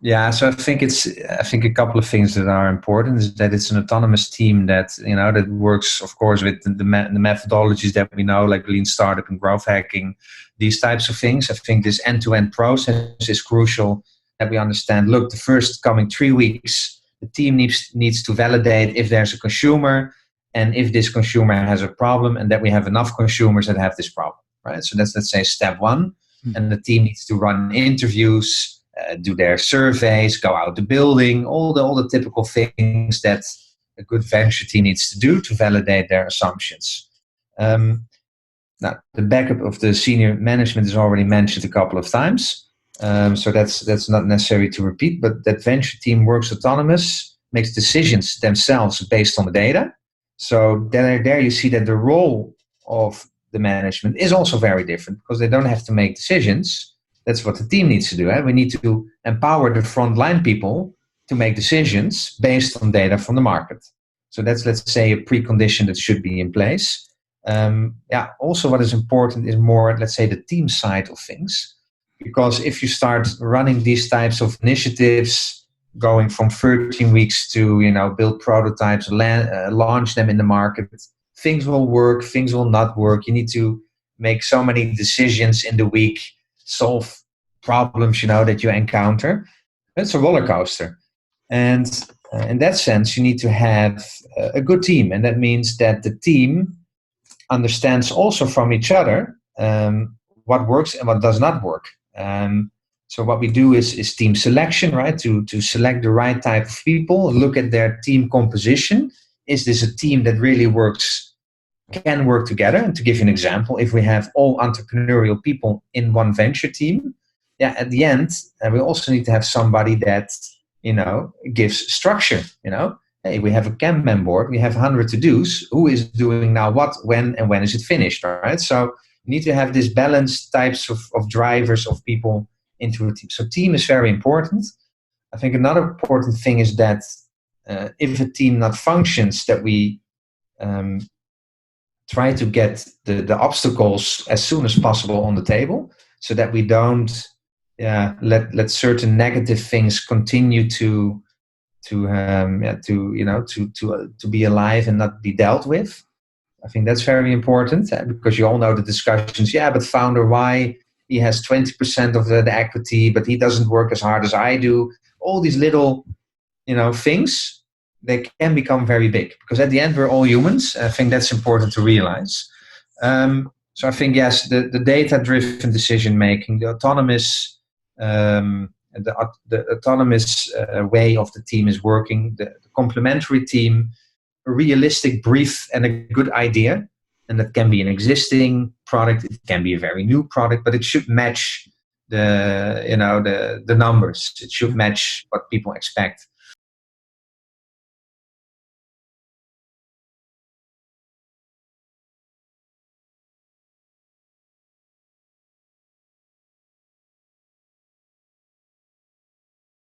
Yeah, so I think a couple of things that are important is that it's an autonomous team that, that works, of course, with the methodologies that we know, like lean startup and growth hacking, these types of things. I think this end-to-end process is crucial, that we understand, look, the first coming 3 weeks, the team needs to validate if there's a consumer and if this consumer has a problem, and that we have enough consumers that have this problem, right? So that's, let's say, step one. And the team needs to run interviews, do their surveys, go out the building, all the typical things that a good venture team needs to do to validate their assumptions. Now, the backup of the senior management is already mentioned a couple of times, so that's not necessary to repeat. But that venture team works autonomous, makes decisions themselves based on the data. So there you see that the role of the management is also very different, because they don't have to make decisions. That's what the team needs to do. We need to empower the frontline people to make decisions based on data from the market. So that's, let's say, a precondition that should be in place. Also what is important is more, let's say, the team side of things. Because if you start running these types of initiatives, going from 13 weeks to, build prototypes, launch them in the market, things will work, things will not work. You need to make so many decisions in the week, solve problems, that you encounter. It's a roller coaster. And in that sense, you need to have a good team. And that means that the team understands also from each other what works and what does not work. So what we do is team selection, right? To select the right type of people, look at their team composition. Is this a team that really can work together? And to give you an example, if we have all entrepreneurial people in one venture team, at the end, we also need to have somebody that, gives structure. Hey, we have a Kanban board, we have 100 to-dos. Who is doing now what, when, and when is it finished, right? So you need to have this balanced types of drivers of people into a team. So team is very important. I think another important thing is that if a team not functions, that we try to get the obstacles as soon as possible on the table, so that we don't let certain negative things continue to be alive and not be dealt with. I think that's very important, because you all know the discussions. Yeah, but founder Y, he has 20% of the equity, but he doesn't work as hard as I do. All these little, things, they can become very big, because at the end we're all humans. I think that's important to realize. So I think, yes, the data-driven decision making, the autonomous way of the team is working, the complementary team, a realistic brief and a good idea. And that can be an existing product, it can be a very new product, but it should match the numbers. It should match what people expect.